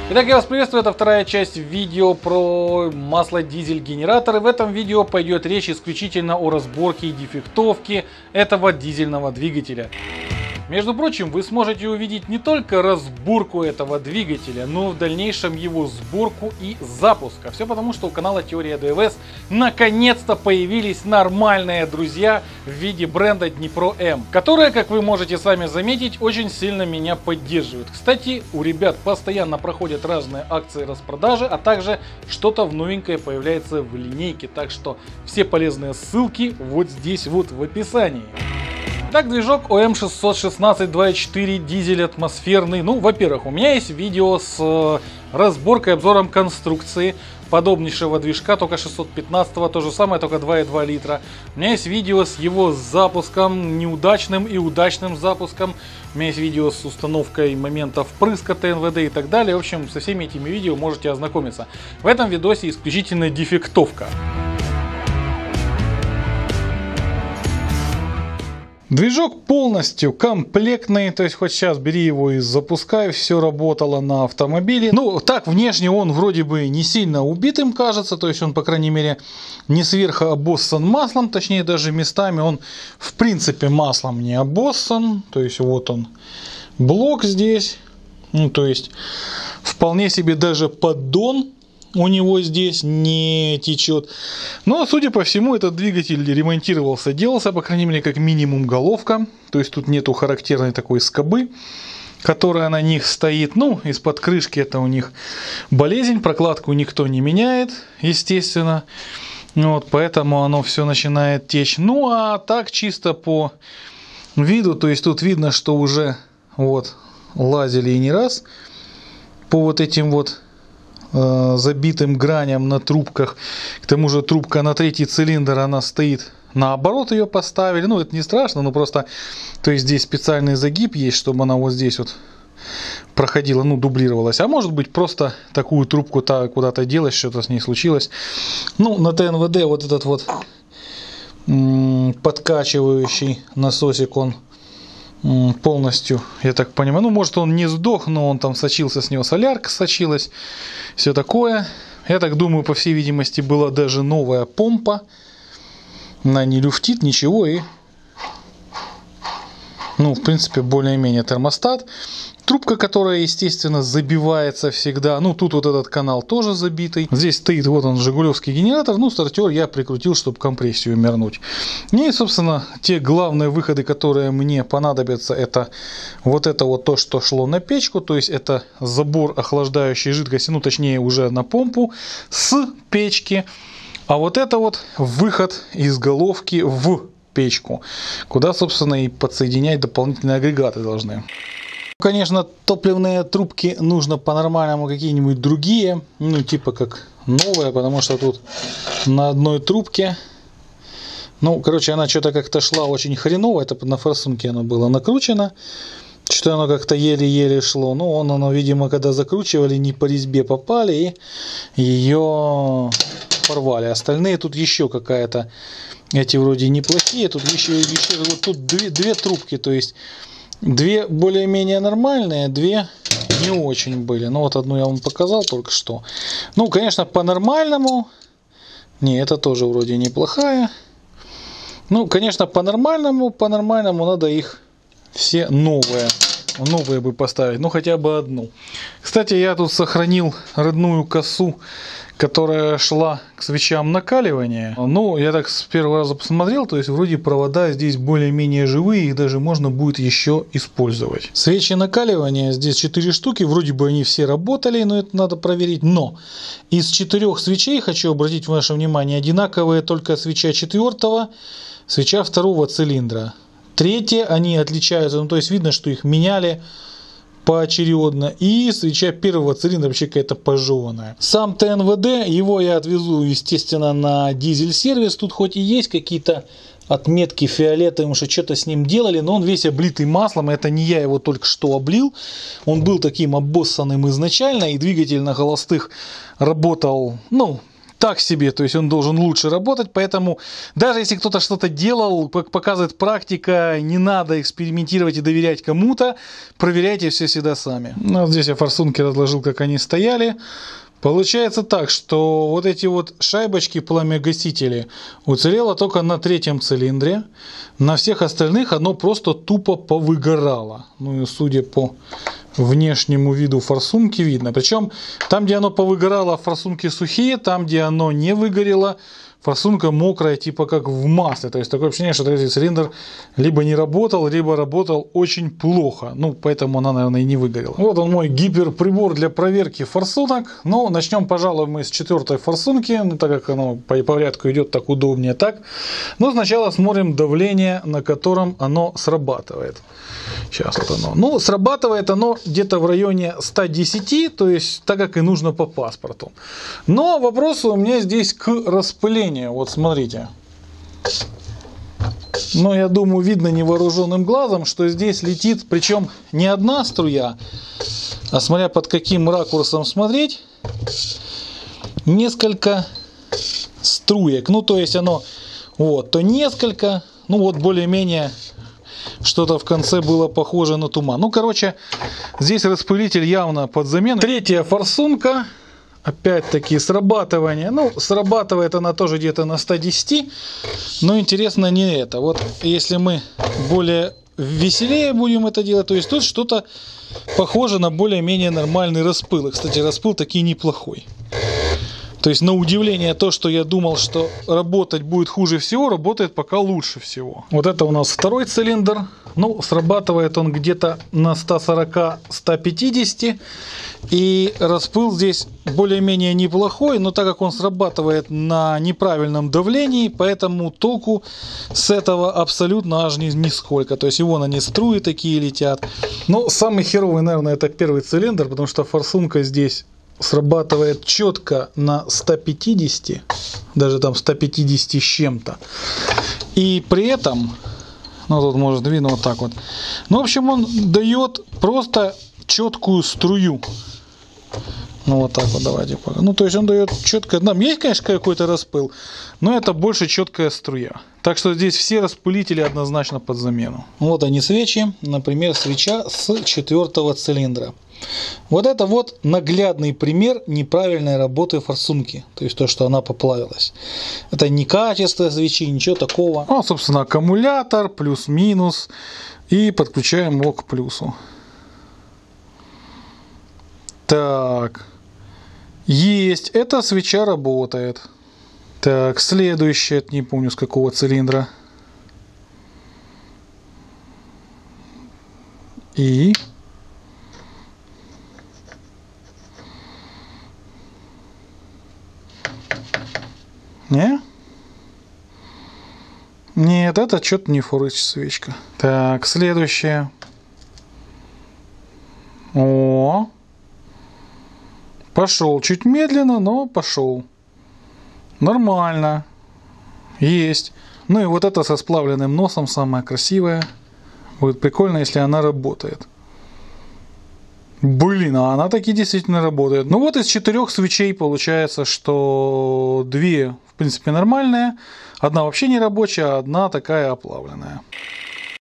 Итак, я вас приветствую, это вторая часть видео про масло-дизель-генератор. И в этом видео пойдет речь исключительно о разборке и дефектовке этого дизельного двигателя. Между прочим, вы сможете увидеть не только разборку этого двигателя, но и в дальнейшем его сборку и запуск. А все потому, что у канала Теория ДВС наконец-то появились нормальные друзья в виде бренда Днепро М, которые, как вы можете сами заметить, очень сильно меня поддерживают. Кстати, у ребят постоянно проходят разные акции распродажи, а также что-то новенькое появляется в линейке. Так что все полезные ссылки вот здесь вот в описании. Так, движок ОМ616 2.4 дизель атмосферный. Ну, во-первых, у меня есть видео с разборкой, обзором конструкции подобнейшего движка, только 615-го, то же самое, только 2.2 литра. У меня есть видео с его запуском, неудачным и удачным запуском. У меня есть видео с установкой моментов впрыска ТНВД и так далее. В общем, со всеми этими видео можете ознакомиться. В этом видосе исключительно дефектовка. Движок полностью комплектный, то есть хоть сейчас бери его и запускай, все работало на автомобиле. Ну, так внешне он вроде бы не сильно убитым кажется, то есть он, по крайней мере, не сверху обоссан маслом, точнее даже местами он в принципе маслом не обоссан, то есть вот он блок здесь, ну то есть вполне себе даже поддон у него здесь не течет. Но, судя по всему, этот двигатель ремонтировался, делался, по крайней мере, как минимум головка. То есть тут нету характерной такой скобы, которая на них стоит. Ну, из-под крышки это у них болезнь, прокладку никто не меняет, естественно. Вот, поэтому оно все начинает течь. Ну, а так чисто по виду, то есть тут видно, что уже вот лазили и не раз по вот этим вот забитым граням на трубках. К тому же трубка на третий цилиндр, она стоит наоборот, ее поставили. Ну, это не страшно, но просто, то есть здесь специальный загиб есть, чтобы она вот здесь вот проходила, ну, дублировалась. А может быть, просто такую трубку куда-то делать, что-то с ней случилось. Ну, на ТНВД вот этот вот подкачивающий насосик, он полностью, я так понимаю, ну, может, он не сдох, но он там сочился, с него солярка сочилась, все такое. Я так думаю, по всей видимости, была даже новая помпа, она не люфтит ничего, и, ну, в принципе, более-менее термостат. Трубка, которая, естественно, забивается всегда. Ну, тут вот этот канал тоже забитый. Здесь стоит, вот он, жигулевский генератор. Ну, стартер я прикрутил, чтобы компрессию мернуть. И, собственно, те главные выходы, которые мне понадобятся, это вот то, что шло на печку. То есть, это забор охлаждающей жидкости, ну, точнее, уже на помпу с печки. А вот это вот выход из головки в печку, куда, собственно, и подсоединять дополнительные агрегаты должны. Конечно, топливные трубки нужно по-нормальному какие-нибудь другие, ну типа как новые, потому что тут на одной трубке, ну короче, она что-то как-то шла очень хреново, это на форсунке оно было накручено, что оно как-то еле-еле шло, ну оно, видимо, когда закручивали, не по резьбе попали и ее порвали. Остальные тут еще какая-то, эти вроде неплохие, тут еще вот тут две трубки, то есть две более-менее нормальные, две не очень были. Ну вот одну я вам показал только что. Ну, конечно, по-нормальному. Не, это тоже вроде неплохая. Ну, конечно, по-нормальному надо их все новые бы поставить. Ну, хотя бы одну. Кстати, я тут сохранил родную косу, которая шла к свечам накаливания. Ну, я так с первого раза посмотрел, то есть вроде провода здесь более-менее живые, их даже можно будет еще использовать. Свечи накаливания здесь 4 штуки, вроде бы они все работали, но это надо проверить. Но из 4 свечей, хочу обратить ваше внимание, одинаковые только свеча 4-го, свеча 2-го цилиндра. 3-е они отличаются, ну то есть видно, что их меняли поочередно. И свеча 1-го цилиндра вообще какая-то пожеванная. Сам ТНВД, его я отвезу, естественно, на дизель-сервис. Тут хоть и есть какие-то отметки фиолетовым, что что-то с ним делали, но он весь облитый маслом. Это не я его только что облил. Он был таким обоссанным изначально, и двигатель на холостых работал, ну, так себе, то есть он должен лучше работать, поэтому даже если кто-то что-то делал, как показывает практика, не надо экспериментировать и доверять кому-то, проверяйте все всегда сами. Ну, вот здесь я форсунки разложил, как они стояли. Получается так, что вот эти вот шайбочки пламя-гасители уцелело только на 3-м цилиндре. На всех остальных оно просто тупо повыгорало. Ну и судя по внешнему виду форсунки видно. Причем там, где оно повыгорало, форсунки сухие, там, где оно не выгорело, форсунка мокрая, типа как в масле. То есть такое ощущение, что 3-й цилиндр либо не работал, либо работал очень плохо. Ну, поэтому она, наверное, и не выгорела. Вот он мой гиперприбор для проверки форсунок. Ну, начнем, пожалуй, мы с 4-й форсунки. Ну, так как оно по порядку идет, так удобнее так. Но сначала смотрим давление, на котором оно срабатывает. Сейчас вот оно. Ну, срабатывает оно где-то в районе 110, то есть так, как и нужно по паспорту. Но вопрос у меня здесь к распылению. Вот смотрите. Но я думаю, видно невооруженным глазом, что здесь летит, причем не одна струя, а смотря под каким ракурсом смотреть, несколько струек. Ну, то есть оно вот, то несколько, ну вот более-менее что-то в конце было похоже на туман. Ну, короче, здесь распылитель явно под замену. 3-я форсунка. Опять-таки срабатывание. Ну, срабатывает она тоже где-то на 110. Но интересно не это. Вот если мы более веселее будем это делать, то есть тут что-то похоже на более-менее нормальный распыл. И, кстати, распыл таки неплохой. То есть, на удивление, то, что я думал, что работать будет хуже всего, работает пока лучше всего. Вот это у нас 2-й цилиндр. Ну, срабатывает он где-то на 140-150. И распыл здесь более-менее неплохой, но так как он срабатывает на неправильном давлении, поэтому толку с этого абсолютно аж нисколько. То есть, его на не струи такие летят. Но самый херовый, наверное, это 1-й цилиндр, потому что форсунка здесь срабатывает четко на 150, даже там 150 с чем-то. И при этом, ну тут может видно вот так вот, ну в общем он дает просто четкую струю. Ну вот так вот давайте. Ну то есть он дает четко, там есть конечно какой-то распыл, но это больше четкая струя. Так что здесь все распылители однозначно под замену. Вот они свечи, например свеча с 4-го цилиндра. Вот это вот наглядный пример неправильной работы форсунки. То есть то, что она поплавилась. Это не качество свечи, ничего такого. Ну, собственно, аккумулятор, плюс-минус. И подключаем его к плюсу. Так. Есть. Эта свеча работает. Так, следующая. Не помню с какого цилиндра. И... Не? Нет, это что-то не форыч свечка. Так, следующее. О! Пошел. Чуть медленно, но пошел. Нормально. Есть. Ну и вот это со сплавленным носом самое красивое. Будет прикольно, если она работает. Блин, а она таки действительно работает. Ну вот из 4 свечей получается, что 2 в принципе нормальные, одна вообще не рабочая, а одна такая оплавленная.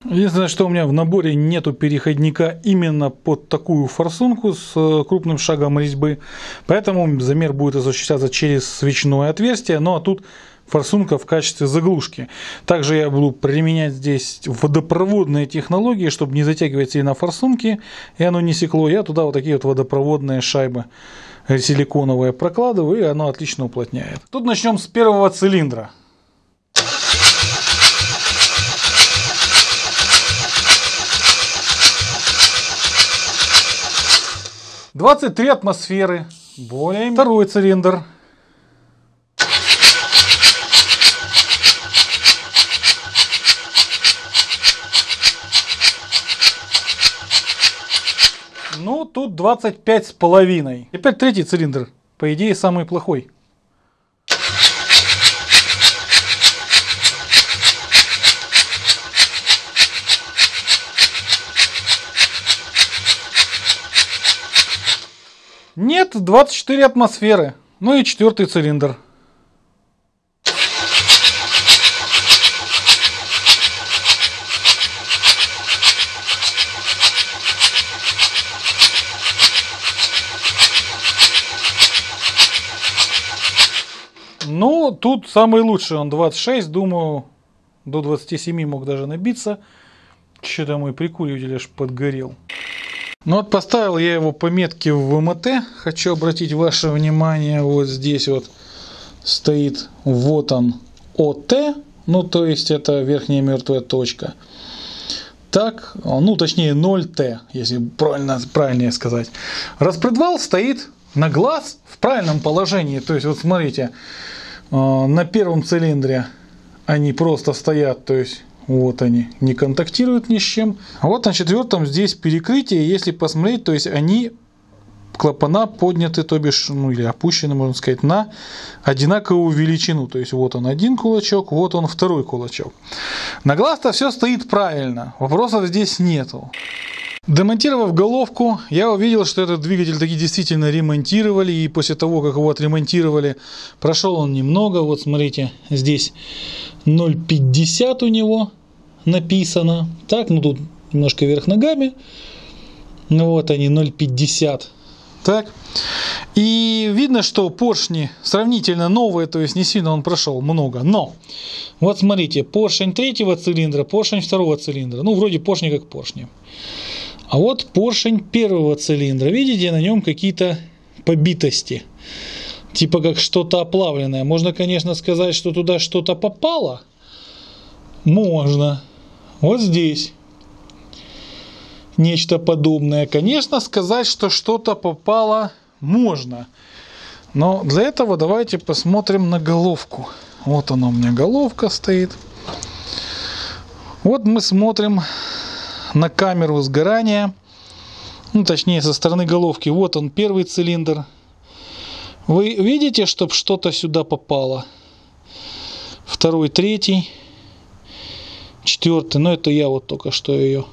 Единственное, что у меня в наборе нету переходника именно под такую форсунку с крупным шагом резьбы, поэтому замер будет осуществляться через свечное отверстие, ну а тут форсунка в качестве заглушки. Также я буду применять здесь водопроводные технологии, чтобы не затягивать сильно форсунки, и оно не секло. Я туда вот такие вот водопроводные шайбы силиконовые прокладываю, и оно отлично уплотняет. Тут начнем с 1-го цилиндра. — 23 атмосферы. Более. 2-й цилиндр. Ну, тут 25,5. Теперь 3-й цилиндр. По идее, самый плохой. Нет, 24 атмосферы. Ну и 4-й цилиндр. Ну, тут самый лучший, он 26, думаю, до 27 мог даже набиться. Что-то мой прикуриватель аж подгорел. Ну вот поставил я его по метке в ВМТ. Хочу обратить ваше внимание, вот здесь вот стоит, вот он, ОТ. Ну, то есть это верхняя мертвая точка. Так, ну точнее 0Т, если правильнее сказать. Распредвал стоит на глаз в правильном положении. То есть вот смотрите, на первом цилиндре они просто стоят, то есть вот они, не контактируют ни с чем. А вот на четвертом здесь перекрытие, если посмотреть, то есть они, клапана подняты, то бишь, ну или опущены, можно сказать, на одинаковую величину. То есть вот он один кулачок, вот он второй кулачок. На глаз-то все стоит правильно, вопросов здесь нету. Демонтировав головку, я увидел, что этот двигатель таки действительно ремонтировали. И после того, как его отремонтировали, прошел он немного. Вот смотрите, здесь 0,50 у него написано. Так, ну тут немножко вверх ногами. Ну вот они, 0,50. Так. И видно, что поршни сравнительно новые, то есть не сильно он прошел много. Но, вот смотрите, поршень третьего цилиндра, поршень второго цилиндра. Ну, вроде поршни как поршни. А вот поршень первого цилиндра. Видите, на нем какие-то побитости. Типа как что-то оплавленное. Можно, конечно, сказать, что туда что-то попало. Можно. Вот здесь нечто подобное. Конечно, сказать, что что-то попало, можно. Но для этого давайте посмотрим на головку. Вот она у меня головка стоит. Вот мы смотрим на камеру сгорания. Ну, точнее, со стороны головки. Вот он, первый цилиндр. Вы видите, чтобы что-то сюда попало? Второй, третий, четвертый. Но это я вот только что ее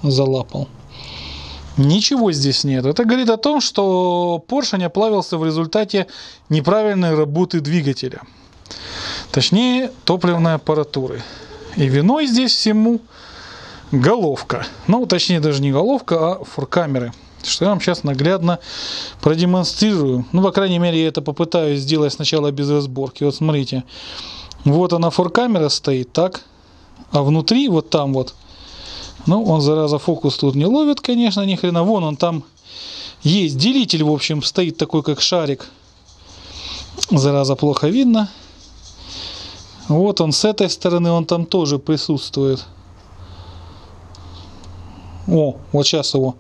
залапал. Ничего здесь нет. Это говорит о том, что поршень оплавился в результате неправильной работы двигателя. Точнее, топливной аппаратуры. И виной здесь всему головка. Ну, точнее, даже не головка, а форкамеры. Что я вам сейчас наглядно продемонстрирую. Ну, по крайней мере, я это попытаюсь сделать сначала без разборки. Вот смотрите. Вот она, форкамера стоит, так. А внутри, вот там вот. Ну, он, зараза, фокус тут не ловит, конечно, ни хрена. Вон он там есть. Делитель, в общем, стоит такой, как шарик. Зараза, плохо видно. Вот он с этой стороны, он там тоже присутствует. О, вот сейчас его,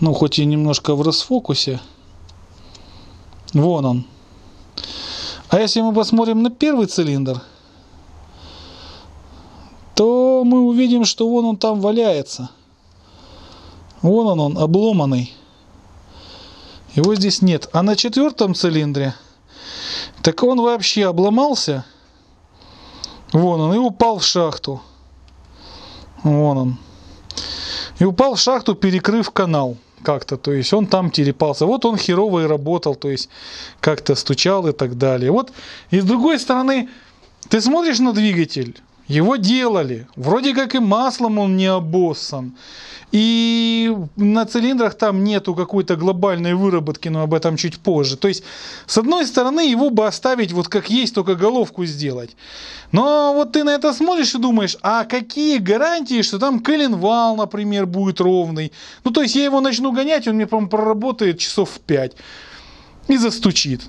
ну, хоть и немножко в расфокусе. Вон он. А если мы посмотрим на первый цилиндр, то мы увидим, что вон он там валяется. Вон он обломанный. Его здесь нет. А на четвертом цилиндре, так он вообще обломался. Вон он, и упал в шахту. Вон он. И упал в шахту, перекрыв канал как-то. То есть он там телепался. Вот он херово и работал. То есть как-то стучал и так далее. Вот. И с другой стороны, ты смотришь на двигатель. Его делали. Вроде как и маслом он не обоссан. И на цилиндрах там нету какой-то глобальной выработки, но об этом чуть позже. То есть, с одной стороны, его бы оставить вот как есть, только головку сделать. Но вот ты на это смотришь и думаешь, а какие гарантии, что там коленвал, например, будет ровный. Ну, то есть, я его начну гонять, он мне, по-моему, проработает часов в 5 и застучит.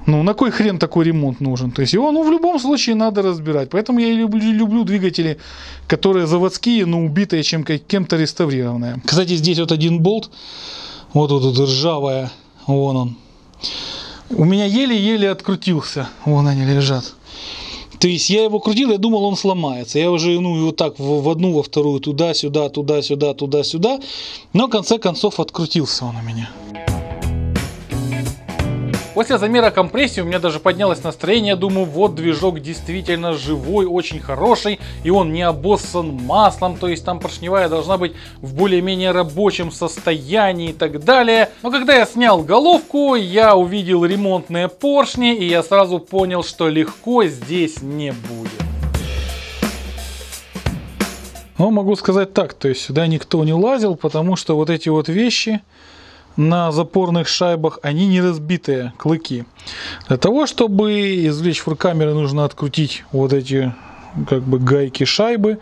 Ну, на кой хрен такой ремонт нужен? То есть его, ну, в любом случае надо разбирать. Поэтому я и люблю двигатели, которые заводские, но убитые кем-то реставрированные. Кстати, здесь вот один болт. Вот тут ржавая. Вон он. У меня еле-еле открутился. Вон они лежат. То есть я его крутил, я думал, он сломается. Я уже, ну, его так в одну, во вторую, туда-сюда, туда-сюда, туда-сюда. Но в конце концов открутился он у меня. После замера компрессии у меня даже поднялось настроение. Думаю, вот движок действительно живой, очень хороший. И он не обоссан маслом. То есть там поршневая должна быть в более-менее рабочем состоянии и так далее. Но когда я снял головку, я увидел ремонтные поршни. И я сразу понял, что легко здесь не будет. Но могу сказать так. То есть сюда никто не лазил, потому что вот эти вот вещи, на запорных шайбах, они не разбитые, клыки. Для того, чтобы извлечь фуркамеры, нужно открутить вот эти как бы гайки шайбы.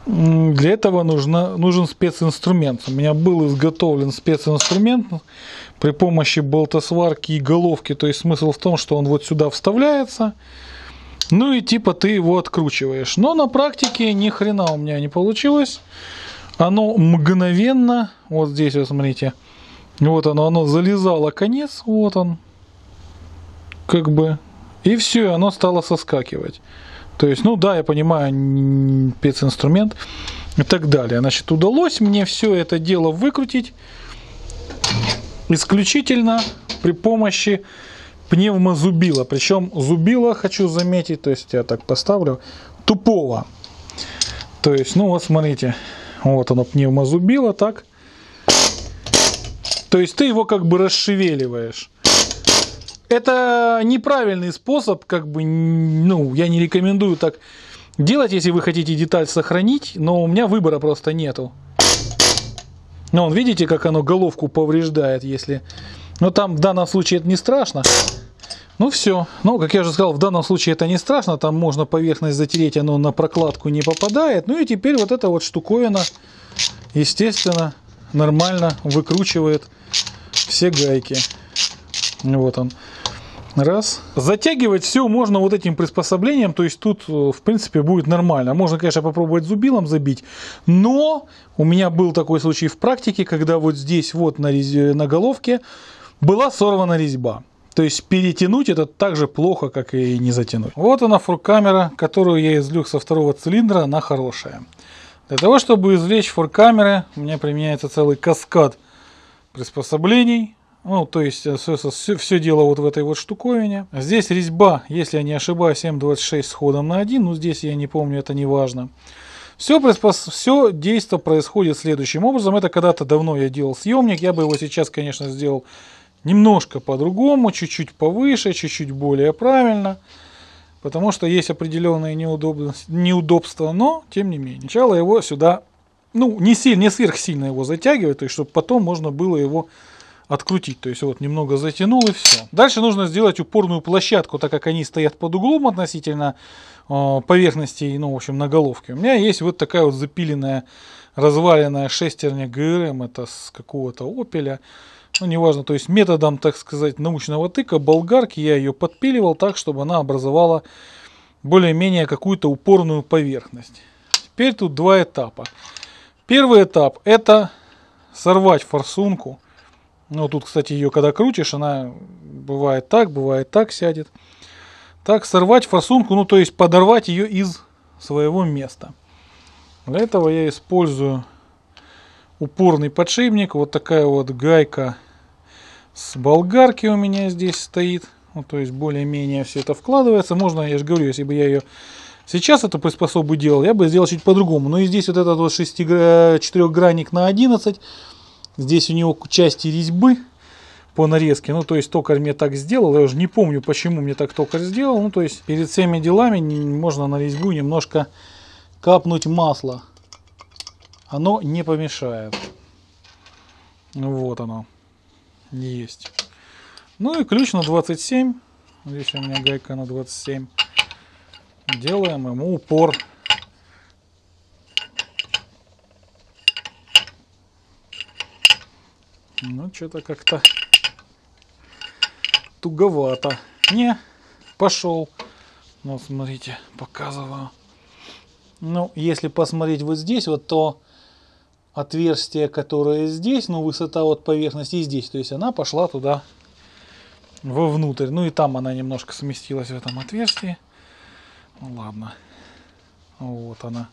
Для этого нужен специнструмент. У меня был изготовлен специнструмент при помощи болтосварки и головки. То есть смысл в том, что он вот сюда вставляется. Ну и типа ты его откручиваешь. Но на практике ни хрена у меня не получилось. Оно мгновенно, вот здесь вот смотрите, вот оно залезало конец, вот он, как бы, и все, оно стало соскакивать. То есть, ну да, я понимаю, специнструмент и так далее. Значит, удалось мне все это дело выкрутить исключительно при помощи пневмозубила. Причем зубила, хочу заметить, то есть я так поставлю, тупого. То есть, ну вот смотрите, вот оно пневмозубило, так. То есть ты его как бы расшевеливаешь. Это неправильный способ, как бы, ну, я не рекомендую так делать, если вы хотите деталь сохранить, но у меня выбора просто нету. Ну, видите, как оно головку повреждает, если... Ну, там в данном случае это не страшно. Ну, все. Ну, как я уже сказал, в данном случае это не страшно, там можно поверхность затереть, оно на прокладку не попадает. Ну, и теперь вот эта вот штуковина, естественно, нормально выкручивает все гайки. Вот он. Раз. Затягивать все можно вот этим приспособлением, то есть тут в принципе будет нормально. Можно, конечно, попробовать зубилом забить, но у меня был такой случай в практике, когда вот здесь вот на головке была сорвана резьба. То есть перетянуть это так же плохо, как и не затянуть. Вот она фуркамера, которую я извлек со второго цилиндра, она хорошая. Для того, чтобы извлечь фуркамеры, у меня применяется целый каскад приспособлений. Ну, то есть все дело вот в этой вот штуковине. Здесь резьба, если я не ошибаюсь, М26 с ходом на 1. Ну, здесь я не помню, это не важно. Все действие происходит следующим образом. Это когда-то давно я делал съемник. Я бы его сейчас, конечно, сделал немножко по-другому, чуть-чуть повыше, чуть-чуть более правильно. Потому что есть определенные неудобства, но тем не менее. Сначала его сюда, ну, не сверхсильно его затягивать, то есть, чтобы потом можно было его открутить. То есть вот немного затянул и все. Дальше нужно сделать упорную площадку, так как они стоят под углом относительно поверхности, ну, в общем, на головке. У меня есть вот такая вот запиленная, разваленная шестерня ГРМ, это с какого-то опеля. Ну, неважно, то есть методом, так сказать, научного тыка, болгарки, я ее подпиливал так, чтобы она образовала более-менее какую-то упорную поверхность. Теперь тут два этапа. Первый этап — это сорвать форсунку. Ну, тут, кстати, ее когда крутишь, она бывает так сядет. Так, сорвать форсунку, ну, то есть подорвать ее из своего места. Для этого я использую упорный подшипник. Вот такая вот гайка с болгарки у меня здесь стоит. Ну, то есть более-менее все это вкладывается. Можно, я же говорю, если бы я ее сейчас эту приспособу делал, я бы сделал чуть по-другому. Но и здесь вот этот вот 4-гранник на 11. Здесь у него части резьбы по нарезке. Ну, то есть токарь мне так сделал. Я уже не помню, почему мне так токарь сделал. Ну, то есть перед всеми делами можно на резьбу немножко капнуть масла. Оно не помешает. Вот оно. Есть. Ну и ключ на 27. Здесь у меня гайка на 27. Делаем ему упор. Ну, что-то как-то туговато. Не, пошел. Ну, смотрите, показываю. Ну, если посмотреть вот здесь, вот то отверстие, которое здесь, ну, высота от поверхности здесь, то есть она пошла туда вовнутрь. Ну, и там она немножко сместилась в этом отверстии. Ну, ладно. Вот она.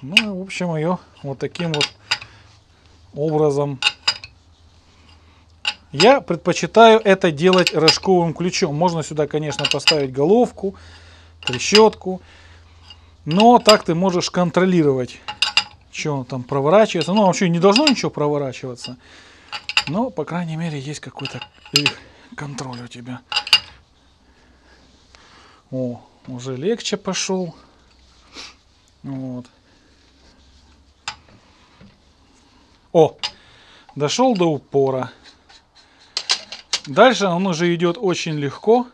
Ну, и, в общем, ее вот таким вот образом. Я предпочитаю это делать рожковым ключом. Можно сюда, конечно, поставить головку, трещотку. Но так ты можешь контролировать, что он там проворачивается. Ну, вообще не должно ничего проворачиваться. Но, по крайней мере, есть какой-то контроль у тебя. О, уже легче пошел. Вот. О, Дошел до упора. Дальше он уже идет очень легко,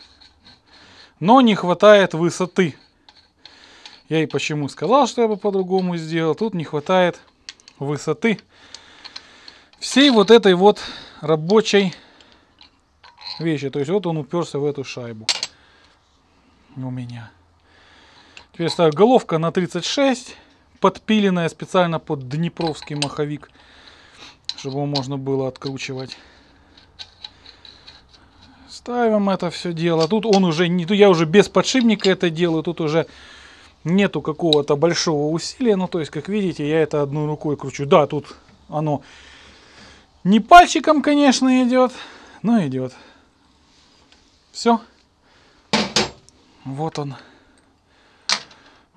но не хватает высоты. Я и почему сказал, что я бы по-другому сделал. Тут не хватает высоты всей вот этой вот рабочей вещи. То есть вот он уперся в эту шайбу у меня. Теперь ставлю головка на 36, подпиленная специально под днепровский маховик, чтобы его можно было откручивать. Ставим это все дело. Тут он уже не, я уже без подшипника это делаю. Тут уже нету какого-то большого усилия. Ну, то есть, как видите, я это одной рукой кручу. Да, тут оно не пальчиком, конечно, идет, но идет. Все. Вот он.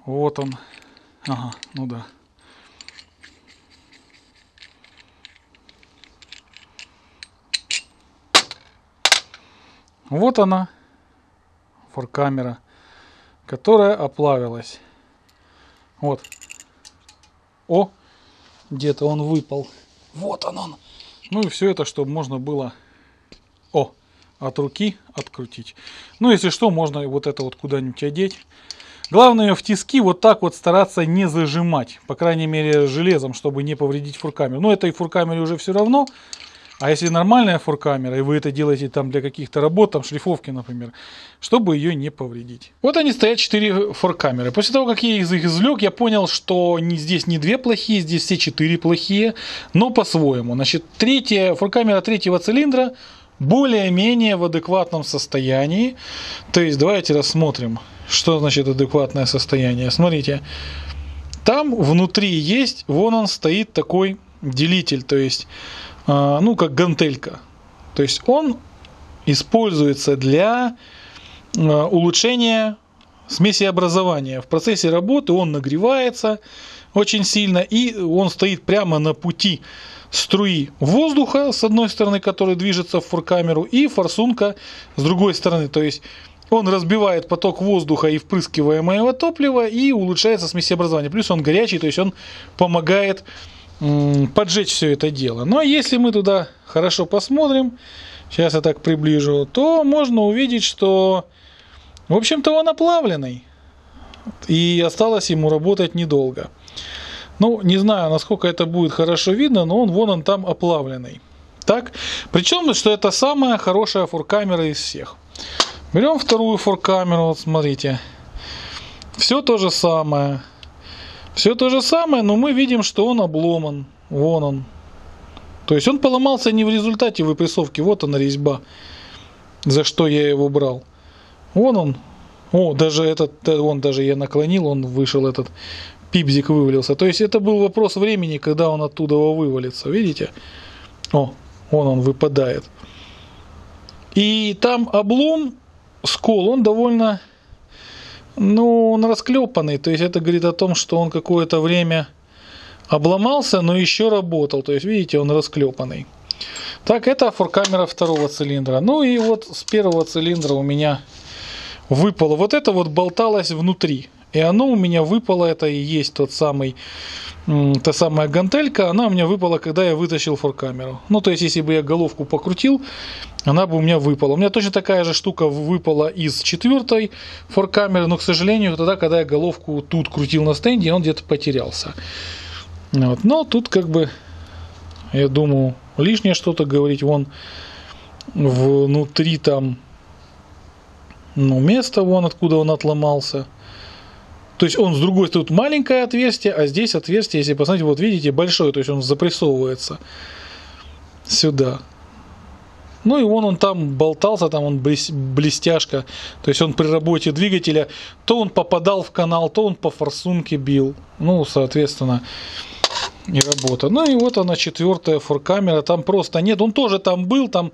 Вот он. Ага, ну да. Вот она, форкамера, которая оплавилась. Вот. О, где-то он выпал. Вот он. Ну и все это, чтобы можно было от руки открутить. Ну, если что, можно вот это вот куда-нибудь одеть. Главное в тиски вот так вот стараться не зажимать. По крайней мере, железом, чтобы не повредить форкамеру. Но этой форкамере уже все равно. А если нормальная форкамера, и вы это делаете там для каких-то работ, там шлифовки, например, чтобы ее не повредить. Вот они стоят, 4 форкамеры. После того, как я их извлек, я понял, что здесь не 2 плохие, здесь все 4 плохие, но по-своему. Значит, форкамера 3-го цилиндра более-менее в адекватном состоянии. То есть, давайте рассмотрим, что значит адекватное состояние. Смотрите, там внутри есть, вон он стоит такой делитель, то есть, ну, как гантелька. То есть он используется для улучшения смесеобразования. В процессе работы он нагревается очень сильно, и он стоит прямо на пути струи воздуха, с одной стороны, который движется в форкамеру, и форсунка с другой стороны. То есть он разбивает поток воздуха и впрыскиваемого топлива, и улучшается смесеобразование. Плюс он горячий, то есть он помогает поджечь все это дело. Но если мы туда хорошо посмотрим, сейчас я так приближу, то можно увидеть, что, в общем-то, он оплавленный. И осталось ему работать недолго. Ну, не знаю, насколько это будет хорошо видно, но вон он там оплавленный. Так, причем, что это самая хорошая форкамера из всех. Берем вторую форкамеру, вот смотрите. Все то же самое. Все то же самое, но мы видим, что он обломан. Вон он. То есть он поломался не в результате выпрессовки. Вот она резьба, за что я его брал. Вон он. О, даже даже я наклонил, он вышел, этот пипзик вывалился. То есть это был вопрос времени, когда он оттуда вывалится. Видите? О, вон он выпадает. И там облом, скол, он довольно, ну, он расклепанный. То есть это говорит о том, что он какое-то время обломался, но еще работал. То есть, видите, он расклепанный. Так, это форкамера 2-го цилиндра. Ну и вот с 1-го цилиндра у меня выпало. Вот это вот болталось внутри. И оно у меня выпало, это и есть та самая гантелька, она у меня выпала, когда я вытащил форкамеру. Ну, то есть, если бы я головку покрутил, она бы у меня выпала. У меня точно такая же штука выпала из 4-й форкамеры, но, к сожалению, тогда, когда я головку тут крутил на стенде, он где-то потерялся. Вот. Но тут, как бы, я думаю, лишнее что-то говорить. Вон внутри там, ну, место, вон откуда он отломался. То есть он с другой стороны, тут маленькое отверстие, а здесь отверстие, если посмотреть, вот видите, большое, то есть он запрессовывается сюда. Ну и вон он там болтался, там он блестяшка. То есть он при работе двигателя, то он попадал в канал, то он по форсунке бил. Ну, соответственно, и работа. Ну и вот она, 4-я форкамера, там просто нет. Он тоже там был, там,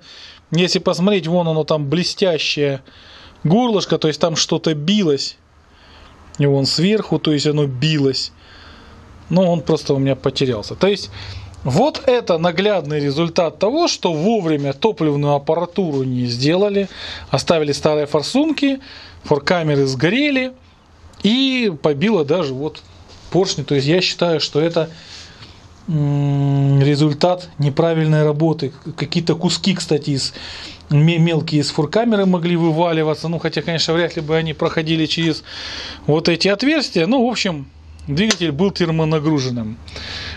если посмотреть, вон оно там блестящее горлышко, то есть там что-то билось. И вон сверху, то есть оно билось. Но он просто у меня потерялся. То есть вот это наглядный результат того, что вовремя топливную аппаратуру не сделали. Оставили старые форсунки, форкамеры сгорели. И побило даже вот поршни. То есть я считаю, что это результат неправильной работы. Какие-то куски, кстати, мелкие из форкамеры могли вываливаться. Ну, хотя, конечно, вряд ли бы они проходили через вот эти отверстия. Ну, в общем, двигатель был термонагруженным.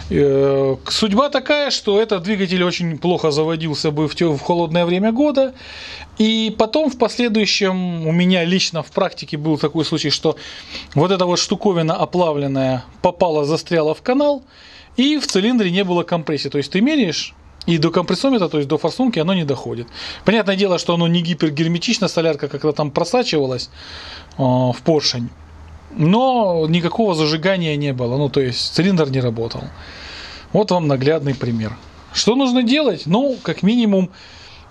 Судьба такая, что этот двигатель очень плохо заводился бы в холодное время года. И потом в последующем у меня лично в практике был такой случай, что вот эта вот штуковина оплавленная попала, застряла в канал, и в цилиндре не было компрессии. То есть ты меряешь, и до компрессометра, то есть до форсунки, оно не доходит. Понятное дело, что оно не гипергерметично, солярка как-то там просачивалась в поршень. Но никакого зажигания не было. Ну, то есть цилиндр не работал. Вот вам наглядный пример. Что нужно делать? Ну, как минимум,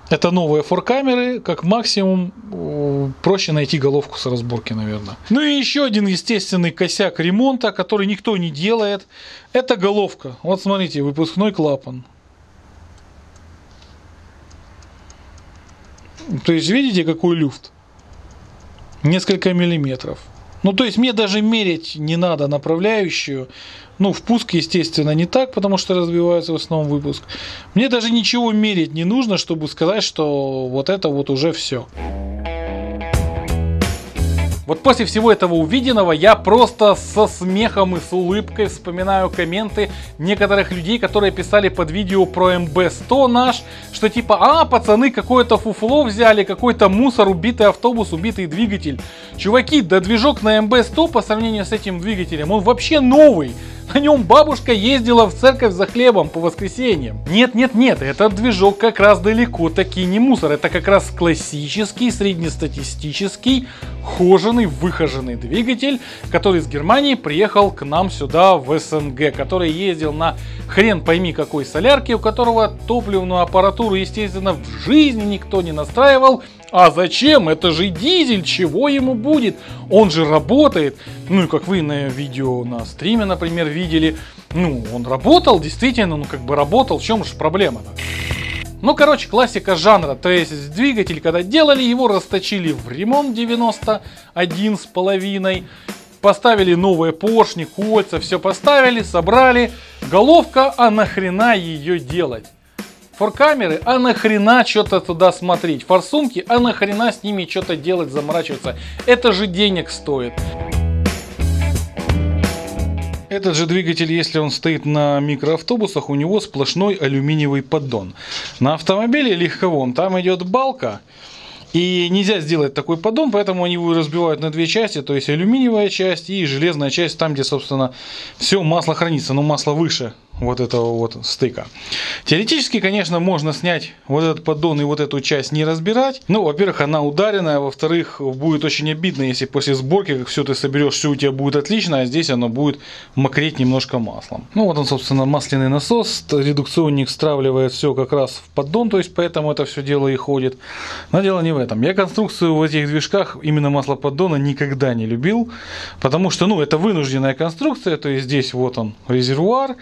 это новые форкамеры. Как максимум, проще найти головку с разборки, наверное. Ну и еще один естественный косяк ремонта, который никто не делает. Это головка. Вот смотрите, выпускной клапан. То есть, видите, какой люфт? Несколько миллиметров. Ну, то есть, мне даже мерить не надо направляющую. Ну, впуск, естественно, не так, потому что разбивается в основном выпуск. Мне даже ничего мерить не нужно, чтобы сказать, что вот это вот уже все. Вот после всего этого увиденного я просто со смехом и с улыбкой вспоминаю комменты некоторых людей, которые писали под видео про МБ-100 наш, что типа, пацаны, какое-то фуфло взяли, какой-то мусор, убитый автобус, убитый двигатель. Чуваки, да движок на МБ-100 по сравнению с этим двигателем, он вообще новый. На нем бабушка ездила в церковь за хлебом по воскресеньям. Нет, этот движок как раз далеко таки не мусор. Это как раз классический, среднестатистический, выхоженный двигатель, который из Германии приехал к нам сюда в СНГ, который ездил на хрен пойми какой солярке, у которого топливную аппаратуру, естественно, в жизни никто не настраивал. А зачем? Это же дизель, чего ему будет? Он же работает. Ну и как вы на видео на стриме, например, видели. Ну, он работал, действительно, работал. В чем же проблема-то? Ну, короче, классика жанра. То есть двигатель, когда делали, его расточили в ремонт 91,5. Поставили новые поршни, кольца, все поставили, собрали. Головка, а нахрена ее делать? Форкамеры, а нахрена что-то туда смотреть? Форсунки, а нахрена с ними что-то делать, заморачиваться? Это же денег стоит. Этот же двигатель, если он стоит на микроавтобусах, у него сплошной алюминиевый поддон. На автомобиле легковом там идет балка. И нельзя сделать такой поддон, поэтому они его разбивают на две части, то есть алюминиевая часть и железная часть, там где, собственно, все масло хранится, но масло выше вот этого вот стыка. Теоретически, конечно, можно снять вот этот поддон и вот эту часть не разбирать. Ну, во-первых, она ударенная, во-вторых, будет очень обидно, если после сборки, как все ты соберешь, все у тебя будет отлично, а здесь оно будет мокреть немножко маслом. Ну, вот он, собственно, масляный насос, редукционник стравливает все как раз в поддон, то есть поэтому это все дело и ходит. Но дело не в этом. Я конструкцию в этих движках именно маслоподдона никогда не любил, потому что, ну, это вынужденная конструкция, то есть здесь вот он резервуар,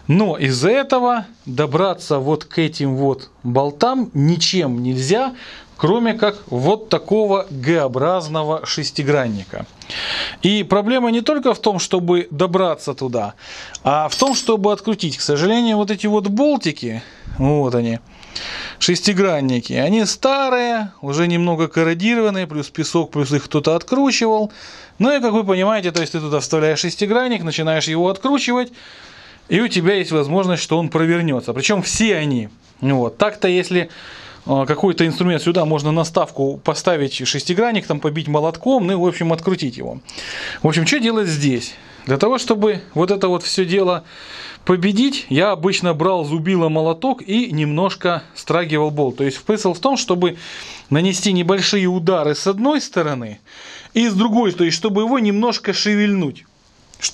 но из-за этого добраться вот к этим вот болтам ничем нельзя, кроме как вот такого Г-образного шестигранника. И проблема не только в том, чтобы добраться туда, а в том, чтобы открутить. К сожалению, вот эти вот болтики, вот они, шестигранники, они старые, уже немного корродированные, плюс песок, плюс их кто-то откручивал. Ну и, как вы понимаете, то есть ты туда вставляешь шестигранник, начинаешь его откручивать, и у тебя есть возможность, что он провернется. Причем все они. Вот. Так-то, если какой-то инструмент сюда, можно наставку поставить шестигранник, там побить молотком, ну и, в общем, открутить его. В общем, что делать здесь? Для того, чтобы вот это вот все дело победить, я обычно брал зубило молоток и немножко страгивал болт. То есть смысл в том, чтобы нанести небольшие удары с одной стороны и с другой, то есть чтобы его немножко шевельнуть.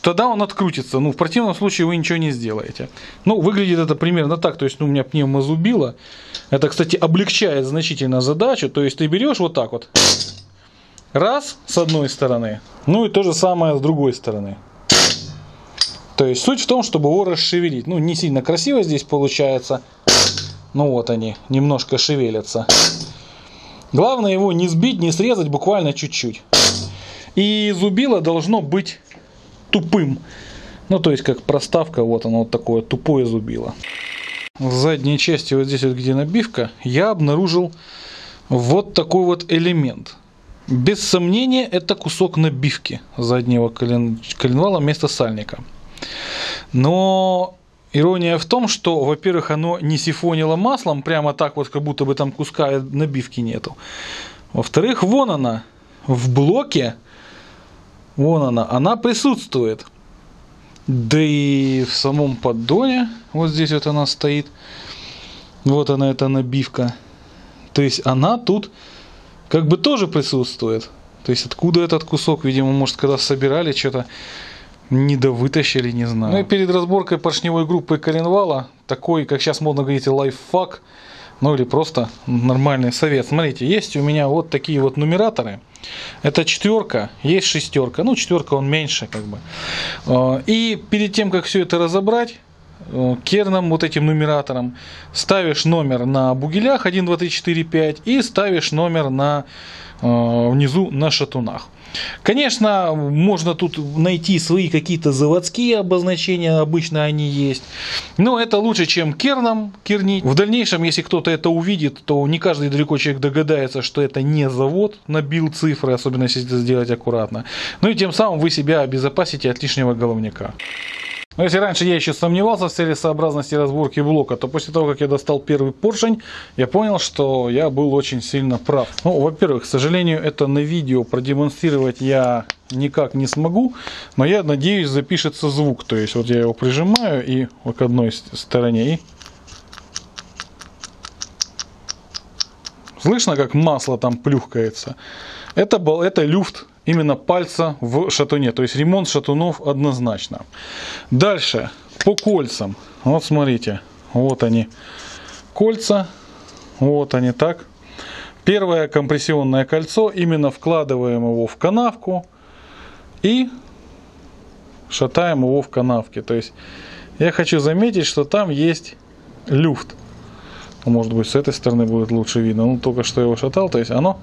Тогда он открутится. Ну, в противном случае вы ничего не сделаете. Ну, выглядит это примерно так. То есть, ну, у меня пневмозубило. Это, кстати, облегчает значительно задачу. То есть, ты берешь вот так вот. Раз, с одной стороны. Ну, и то же самое с другой стороны. То есть, суть в том, чтобы его расшевелить. Ну, не сильно красиво здесь получается. Ну, вот они, немножко шевелятся. Главное его не сбить, не срезать, буквально чуть-чуть. И зубило должно быть тупым. Ну, то есть, как проставка, вот оно вот такое тупое зубило. В задней части, вот здесь вот, где набивка, я обнаружил вот такой вот элемент. Без сомнения, это кусок набивки заднего коленвала вместо сальника. Но ирония в том, что, во-первых, оно не сифонило маслом, прямо так вот, как будто бы там куска набивки нету. Во-вторых, вон она, в блоке, вон она присутствует. Да и в самом поддоне, вот здесь вот она стоит, вот она, эта набивка. То есть она тут как бы тоже присутствует. То есть откуда этот кусок, видимо, может, когда собирали, что-то недовытащили, не знаю. Ну и перед разборкой поршневой группы коленвала, такой, как сейчас модно говорить, лайфхак, ну или просто нормальный совет. Смотрите, есть у меня вот такие вот нумераторы. Это 4, есть 6. Ну, 4 он меньше, как бы. И перед тем, как все это разобрать, керном, вот этим нумератором, ставишь номер на бугелях 1, 2, 3, 4, 5 и ставишь номер на внизу на шатунах. Конечно, можно тут найти свои какие-то заводские обозначения, обычно они есть, но это лучше, чем керном кернить. В дальнейшем, если кто-то это увидит, то не каждый далеко человек догадается, что это не завод набил цифры, особенно если это сделать аккуратно. Ну и тем самым вы себя обезопасите от лишнего головняка. Но если раньше я еще сомневался в целесообразности разборки блока, то после того, как я достал первый поршень, я понял, что я был очень сильно прав. Ну, во-первых, к сожалению, это на видео продемонстрировать я никак не смогу, но я надеюсь, запишется звук. То есть вот я его прижимаю и вот к одной стороне. И слышно, как масло там плюхкается. Это люфт именно пальца в шатуне, то есть ремонт шатунов однозначно. Дальше по кольцам. Вот смотрите, вот они кольца, вот они так. Первое компрессионное кольцо, именно вкладываем его в канавку и шатаем его в канавке. То есть я хочу заметить, что там есть люфт. Может быть, с этой стороны будет лучше видно. Ну, только что я его шатал, то есть оно...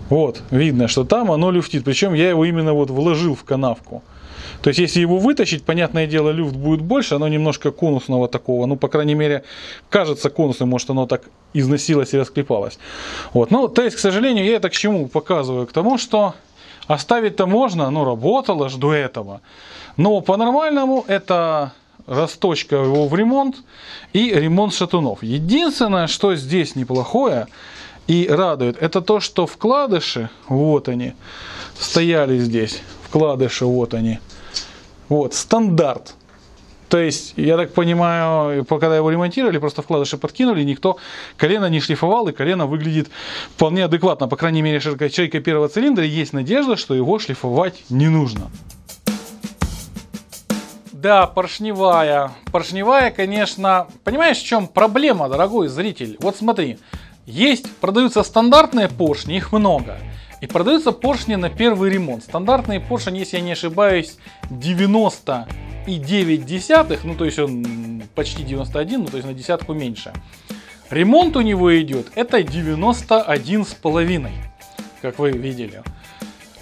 Вот, видно, что там оно люфтит. Причем я его именно вот вложил в канавку. То есть, если его вытащить, понятное дело, люфт будет больше. Оно немножко конусного такого. Ну, по крайней мере, кажется конусным. Может, оно так износилось и расклепалось. Вот, ну, то есть, к сожалению, я это к чему показываю? К тому, что оставить-то можно, но работало же до этого. Но по-нормальному это расточка его в ремонт и ремонт шатунов. Единственное, что здесь неплохое и радует, это то, что вкладыши, вот они, стояли здесь, вкладыши, вот они, вот, стандарт. То есть, я так понимаю, когда его ремонтировали, просто вкладыши подкинули, никто колено не шлифовал, и колено выглядит вполне адекватно. По крайней мере, широкочайка первого цилиндра, есть надежда, что его шлифовать не нужно. Да, поршневая. Поршневая, конечно, понимаешь, в чем проблема, дорогой зритель? Вот смотри. Продаются стандартные поршни, их много. И продаются поршни на первый ремонт. Стандартный поршень, если я не ошибаюсь, 90,9, ну то есть он почти 91, ну то есть на десятку меньше. Ремонт у него идет, это 91,5, как вы видели.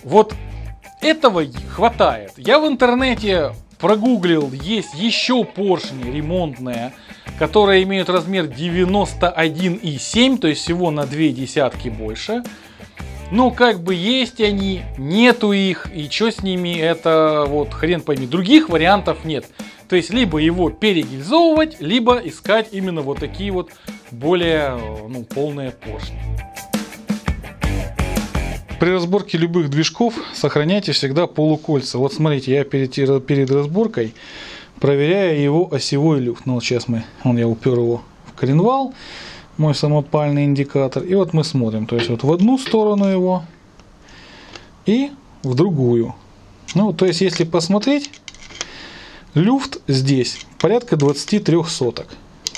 Вот этого хватает. Я в интернете прогуглил, есть еще поршни ремонтные, которые имеют размер 91,7, то есть всего на 0,2 больше. Но как бы есть они, нету их, и что с ними, это вот хрен пойми. Других вариантов нет. То есть либо его перегильзовывать, либо искать именно вот такие вот более полные поршни. При разборке любых движков сохраняйте всегда полукольца. Вот смотрите, я перед разборкой проверяю его осевой люфт. Ну вот сейчас я упер его в коленвал, мой самопальный индикатор. И вот мы смотрим, то есть вот в одну сторону его и в другую. Ну, то есть если посмотреть, люфт здесь порядка 23 соток.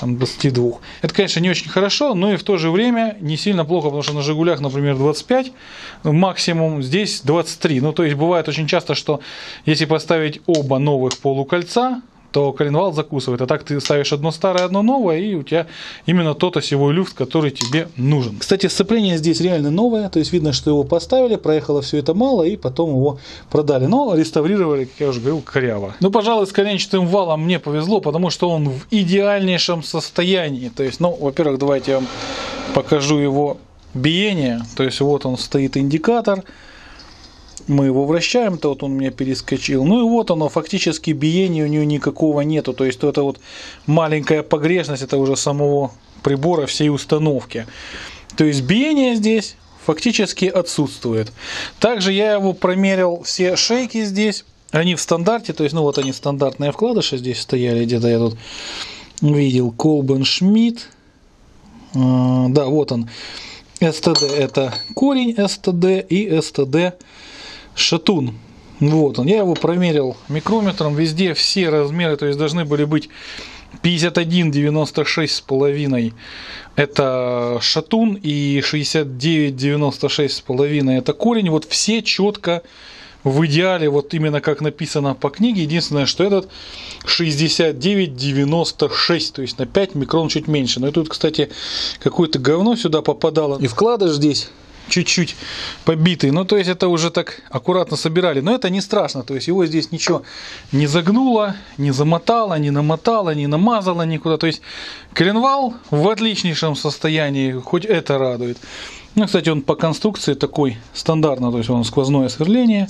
Там 22. Это, конечно, не очень хорошо, но и в то же время не сильно плохо, потому что на Жигулях, например, 25 максимум, здесь 23. Ну, то есть бывает очень часто, что если поставить оба новых полукольца, то коленвал закусывает. А так ты ставишь одно старое, одно новое, и у тебя именно тот осевой люфт, который тебе нужен. Кстати, сцепление здесь реально новое, то есть видно, что его поставили, проехало все это мало, и потом его продали. Но реставрировали, как я уже говорил, коряво. Ну, пожалуй, с коленчатым валом мне повезло, потому что он в идеальнейшем состоянии. То есть, ну, во-первых, давайте я вам покажу его биение. То есть, вот он стоит индикатор. Мы его вращаем, то вот он у меня перескочил. Ну и вот оно, фактически биения у него никакого нету. То есть это вот маленькая погрешность, это уже самого прибора, всей установки. То есть биение здесь фактически отсутствует. Также я его промерил, все шейки здесь, они в стандарте. То есть, ну вот они стандартные вкладыши здесь стояли, где-то я тут видел. Колбен Шмидт. Да, вот он. СТД это корень СТД и СТД шатун. Вот он. Я его промерил микрометром. Везде все размеры, то есть должны были быть 51,96,5 это шатун и 69,96,5 это корень. Вот все четко в идеале, вот именно как написано по книге. Единственное, что этот 69,96, то есть на 5 микрон чуть меньше. Но и тут, кстати, какое-то говно сюда попадало. И вкладыш здесь чуть-чуть побитый. Ну, то есть это уже так аккуратно собирали. Но это не страшно. То есть его здесь ничего не загнуло, не замотало, не намотало, не намазало никуда. То есть коленвал в отличнейшем состоянии. Хоть это радует. Ну, кстати, он по конструкции такой стандартный. То есть он сквозное сверление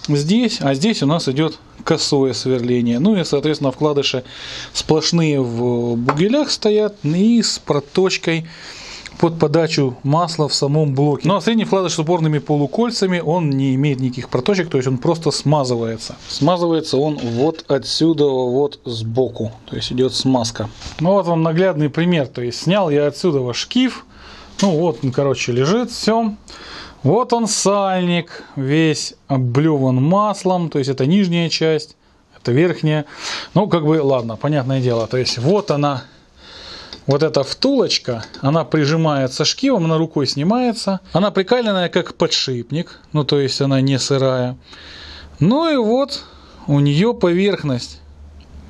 здесь. А здесь у нас идет косое сверление. Ну и, соответственно, вкладыши сплошные в бугелях стоят. И с проточкой под подачу масла в самом блоке. Ну а средний вкладыш с упорными полукольцами, он не имеет никаких проточек, то есть он просто смазывается. Смазывается он вот отсюда, вот сбоку, то есть идет смазка. Ну вот вам наглядный пример, то есть снял я отсюда шкив, ну вот он, короче, лежит, все. Вот он сальник, весь облеван маслом, то есть это нижняя часть, это верхняя. Ну как бы, ладно, понятное дело, то есть вот она. Вот эта втулочка, она прижимается шкивом, она рукой снимается. Она прикаленная как подшипник, ну то есть она не сырая. Ну и вот у нее поверхность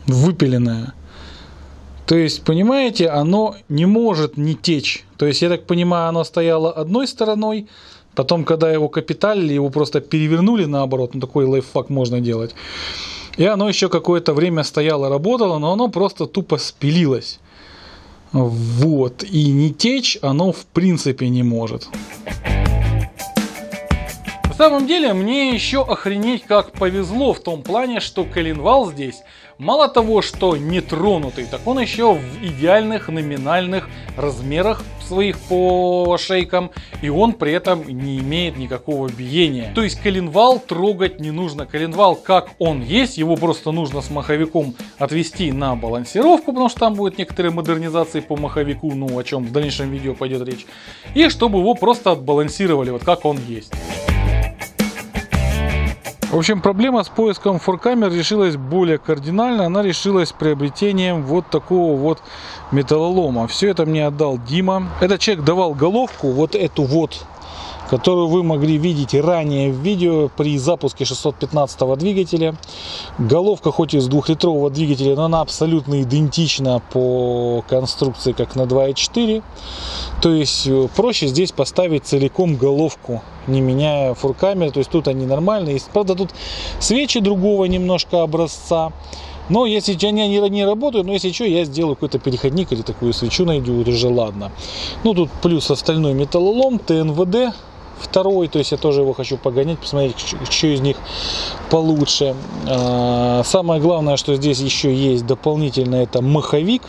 выпиленная. То есть, понимаете, оно не может не течь. То есть, я так понимаю, оно стояло одной стороной. Потом, когда его капиталили, его просто перевернули наоборот. Ну такой лайфхак можно делать. И оно еще какое-то время стояло, работало, но оно просто тупо спилилось. Вот, и не течь оно в принципе не может. На самом деле мне еще охренеть как повезло в том плане, что коленвал здесь мало того, что не тронутый, так он еще в идеальных номинальных размерах своих по шейкам, и он при этом не имеет никакого биения. То есть коленвал трогать не нужно. Коленвал как он есть, его просто нужно с маховиком отвести на балансировку, потому что там будут некоторые модернизации по маховику, ну о чем в дальнейшем видео пойдет речь, и чтобы его просто отбалансировали, вот как он есть. В общем, проблема с поиском форкамер решилась более кардинально. Она решилась приобретением вот такого вот металлолома. Все это мне отдал Дима. Этот человек давал головку, вот эту вот, которую вы могли видеть ранее в видео при запуске 615 двигателя. Головка хоть из 2-литрового двигателя, но она абсолютно идентична по конструкции, как на 2.4. То есть проще здесь поставить целиком головку, не меняя форкамер. То есть тут они нормальные. Правда, тут свечи другого немножко образца. Но если они не работают, но если что, я сделаю какой-то переходник или такую свечу найду, вот уже ладно. Ну тут плюс остальной металлолом, ТНВД второй, то есть я тоже его хочу погонять, посмотреть, что из них получше. Самое главное, что здесь еще есть дополнительно, это маховик,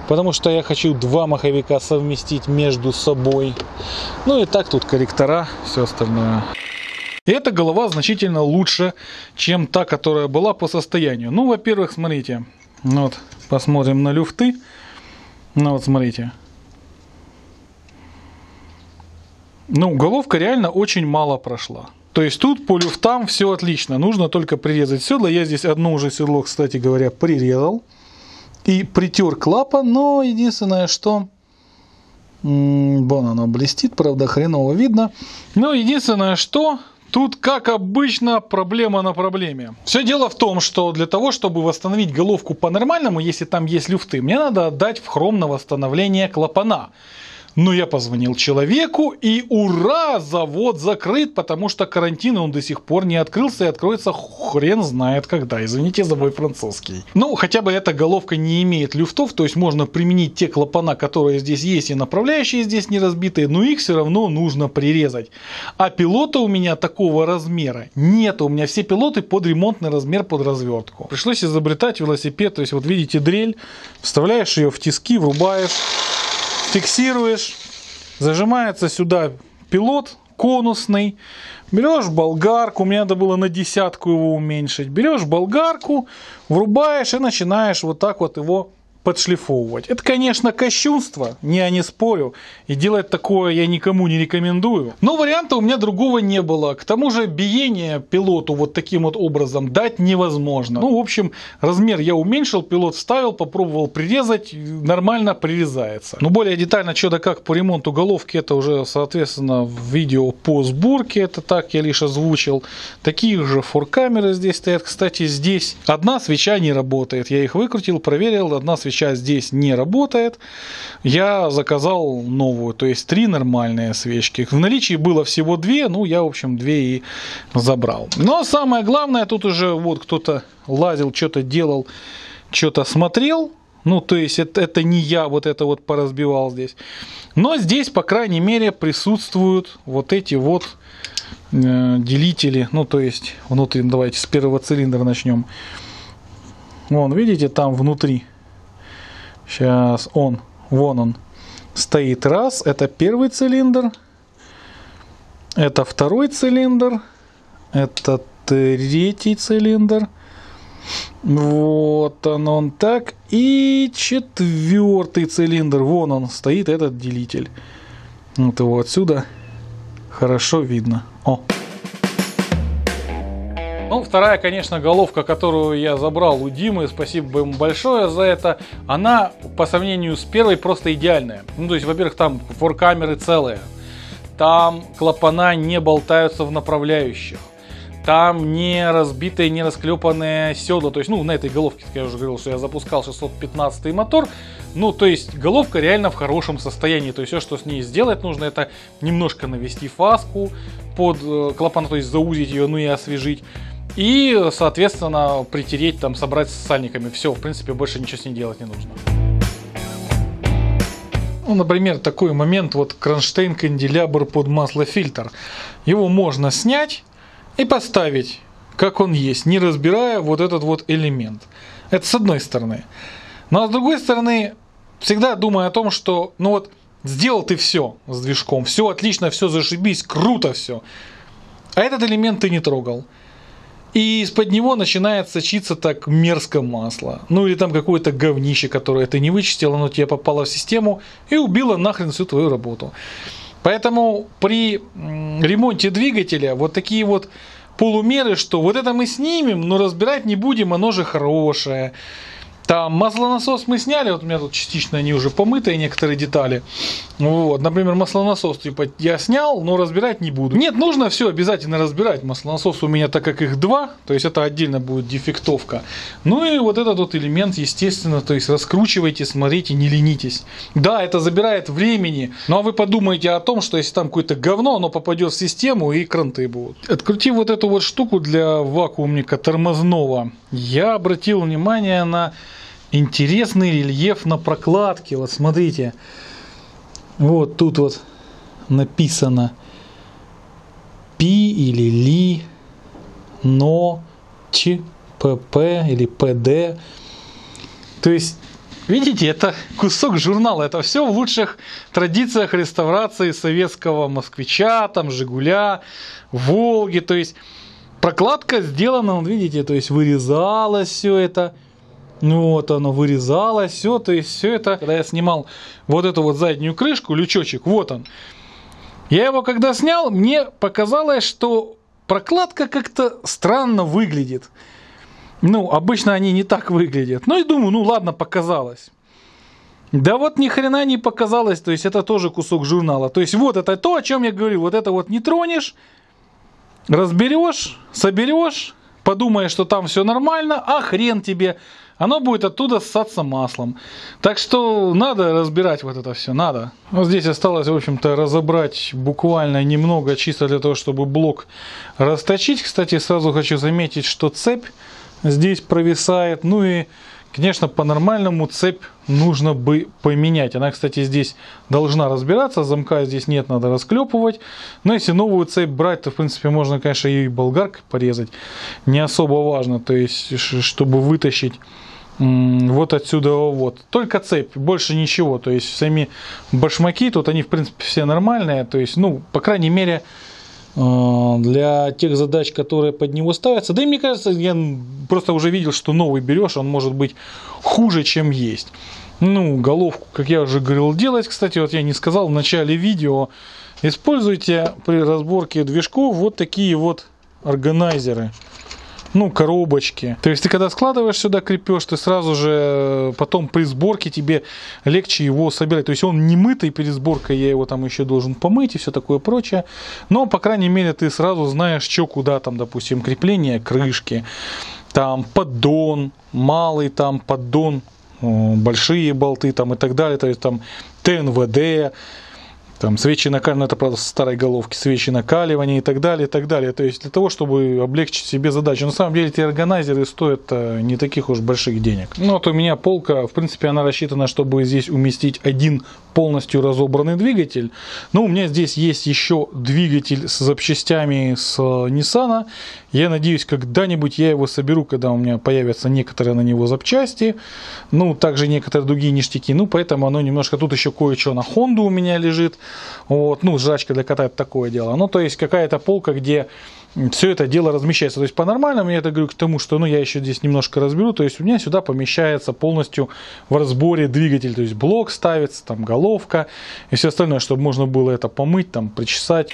потому что я хочу два маховика совместить между собой. Ну и так тут корректора, все остальное. И эта голова значительно лучше, чем та, которая была по состоянию. Ну, во-первых, смотрите, вот посмотрим на люфты. Ну вот смотрите. Ну, головка реально очень мало прошла. То есть тут по люфтам все отлично. Нужно только прирезать седло. Я здесь одно уже седло, кстати говоря, прирезал. И притер клапан. Но единственное, что... Вон оно блестит, правда, хреново видно. Но единственное, что... Тут, как обычно, проблема на проблеме. Все дело в том, что для того, чтобы восстановить головку по-нормальному, если там есть люфты, мне надо отдать в хром на восстановление клапана. Но я позвонил человеку, и ура, завод закрыт, потому что карантин, он до сих пор не открылся и откроется хрен знает когда. Извините за мой французский. Ну, хотя бы эта головка не имеет люфтов, то есть можно применить те клапана, которые здесь есть, и направляющие здесь не разбитые, но их все равно нужно прирезать. А пилота у меня такого размера нет. У меня все пилоты под ремонтный размер, под развертку. Пришлось изобретать велосипед, то есть вот видите дрель, вставляешь ее в тиски, врубаешь. Фиксируешь, зажимается сюда пилот конусный, берешь болгарку, мне надо было на 10 его уменьшить, берешь болгарку, врубаешь и начинаешь вот так вот его подшлифовывать. Это, конечно, кощунство, я не спорю, и делать такое я никому не рекомендую. Но варианта у меня другого не было. К тому же биение пилоту вот таким вот образом дать невозможно. Ну, в общем, размер я уменьшил, пилот вставил, попробовал прирезать, нормально прирезается. Но более детально, что да как по ремонту головки, это уже, соответственно, в видео по сборке, это так я лишь озвучил. Такие же форкамеры здесь стоят. Кстати, здесь одна свеча не работает. Я их выкрутил, проверил, одна свеча здесь не работает. Я заказал новую, то есть 3 нормальные свечки. В наличии было всего 2, ну я в общем 2 и забрал. Но самое главное, тут уже вот кто-то лазил, что-то делал, что-то смотрел. Ну то есть это не я вот это вот поразбивал здесь. Но здесь по крайней мере присутствуют вот эти вот делители. Ну то есть внутри, давайте с первого цилиндра начнем. Вон, видите, там внутри. Сейчас вон он стоит. Раз, это первый цилиндр, это второй цилиндр, это третий цилиндр, вот он так, и четвертый цилиндр, вон он стоит, этот делитель. Вот его отсюда хорошо видно. О. Ну, вторая, конечно, головка, которую я забрал у Димы, спасибо ему большое за это, она по сравнению с первой просто идеальная. Ну, то есть, во-первых, там форкамеры целые, там клапана не болтаются в направляющих, там не разбитые, не расклепанные седла. То есть, ну, на этой головке, как я уже говорил, что я запускал 615 мотор. Ну, то есть, головка реально в хорошем состоянии. То есть, все, что с ней сделать нужно, это немножко навести фаску под клапан, то есть, заузить ее, ну и освежить. И, соответственно, притереть, там, собрать с сальниками. Все, в принципе, больше ничего с ней делать не нужно. Ну, например, такой момент, вот кронштейн-канделябр под маслофильтр. Его можно снять и поставить, как он есть, не разбирая вот этот вот элемент. Это с одной стороны. Но с другой стороны, всегда думаю о том, что, ну вот, сделал ты все с движком, все отлично, все зашибись, круто все. А этот элемент ты не трогал. И из-под него начинает сочиться так мерзко масло. Ну или там какое-то говнище, которое ты не вычистил, оно тебе попало в систему и убило нахрен всю твою работу. Поэтому при ремонте двигателя вот такие вот полумеры, что вот это мы снимем, но разбирать не будем, оно же хорошее. Там маслонасос мы сняли, вот у меня тут частично они уже помытые, некоторые детали. Вот, например, маслонасос типа я снял, но разбирать не буду. Нет, нужно все обязательно разбирать. Маслонасос у меня, так как их 2, то есть это отдельно будет дефектовка. Ну и вот этот вот элемент, естественно, то есть раскручивайте, смотрите, не ленитесь. Да, это забирает времени, но вы подумайте о том, что если там какое-то говно, оно попадет в систему и кранты будут. Открутив вот эту вот штуку для вакуумника тормозного, я обратил внимание на интересный рельеф на прокладке. Вот смотрите, вот тут вот написано Пи или Ли, Но, Ч, ПП или ПД. То есть, видите, это кусок журнала. Это все в лучших традициях реставрации советского москвича, там, Жигуля, Волги. То есть, прокладка сделана, вот видите, то есть, вырезалось все это. Ну вот оно вырезалось, все, то есть все это, когда я снимал вот эту вот заднюю крышку, лючочек, вот он. Я его когда снял, мне показалось, что прокладка как-то странно выглядит. Ну, обычно они не так выглядят. Ну и думаю, ну ладно, показалось. Да вот ни хрена не показалось, то есть это тоже кусок журнала. То есть вот это то, о чем я говорил, вот это вот не тронешь, разберешь, соберешь, подумаешь, что там все нормально, а хрен тебе. Оно будет оттуда ссаться маслом. Так что надо разбирать вот это все, надо. Вот здесь осталось, в общем-то, разобрать буквально немного, чисто для того, чтобы блок расточить. Кстати, сразу хочу заметить, что цепь здесь провисает. Ну и, конечно, по-нормальному цепь нужно бы поменять. Она, кстати, здесь должна разбираться. Замка здесь нет, надо расклепывать. Но если новую цепь брать, то, в принципе, можно, конечно, ее и болгаркой порезать. Не особо важно, то есть, чтобы вытащить вот отсюда вот. Только цепь, больше ничего. То есть, сами башмаки тут, они, в принципе, все нормальные. То есть, ну, по крайней мере, для тех задач, которые под него ставятся. Да и мне кажется, я просто уже видел, что новый берешь, он может быть хуже, чем есть. Ну, головку, как я уже говорил, делать. Кстати, вот я не сказал в начале видео, используйте при разборке движков вот такие вот органайзеры. Ну, коробочки. То есть ты когда складываешь сюда крепеж, ты сразу же потом при сборке тебе легче его собирать. То есть он не мытый перед сборкой, я его там еще должен помыть и все такое прочее. Но, по крайней мере, ты сразу знаешь, что куда там, допустим, крепление крышки, там поддон, малый там поддон, большие болты там и так далее. То есть там ТНВД. Там свечи накаливания, это правда со старой головки, свечи накаливания и так далее, и так далее. То есть для того, чтобы облегчить себе задачу. На самом деле эти органайзеры стоят не таких уж больших денег. Ну вот у меня полка, в принципе, она рассчитана, чтобы здесь уместить один полностью разобранный двигатель. Но у меня здесь есть еще двигатель с запчастями с Nissan. Я надеюсь, когда-нибудь я его соберу, когда у меня появятся некоторые на него запчасти. Ну, также некоторые другие ништяки. Ну, поэтому оно немножко... Тут еще кое-что на Honda у меня лежит. Вот, ну, жрачка для кота — это такое дело. Ну, то есть какая-то полка, где все это дело размещается. То есть по-нормальному я это говорю к тому, что ну, я еще здесь немножко разберу. То есть у меня сюда помещается полностью в разборе двигатель. То есть блок ставится, там головка и все остальное, чтобы можно было это помыть, там причесать.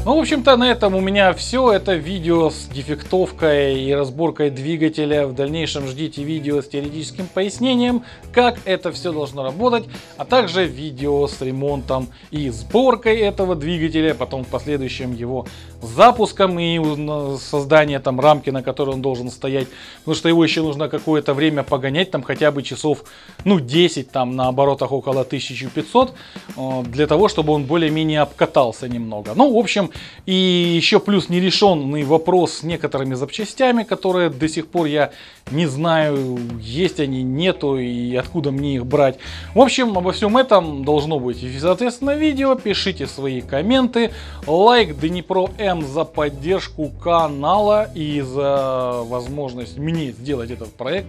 Ну, в общем-то, на этом у меня все. Это видео с дефектовкой и разборкой двигателя. В дальнейшем ждите видео с теоретическим пояснением, как это все должно работать, а также видео с ремонтом и сборкой этого двигателя, потом в последующем его запуском и создание там рамки, на которой он должен стоять, потому что его еще нужно какое-то время погонять, там хотя бы часов, ну, 10, там на оборотах около 1500, для того, чтобы он более-менее обкатался немного. Ну, в общем, и еще плюс нерешенный вопрос с некоторыми запчастями, которые до сих пор я не знаю, есть они, нету и откуда мне их брать. В общем, обо всем этом должно быть и, соответственно, видео. Пишите свои комменты. Лайк Днепро М за поддержку канала и за возможность мне сделать этот проект.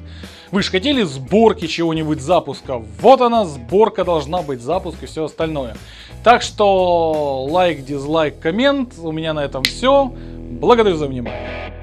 Вы же хотели сборки чего-нибудь, запуска? Вот она, сборка должна быть, запуск и все остальное. Так что лайк, дизлайк, коммент. У меня на этом все. Благодарю за внимание.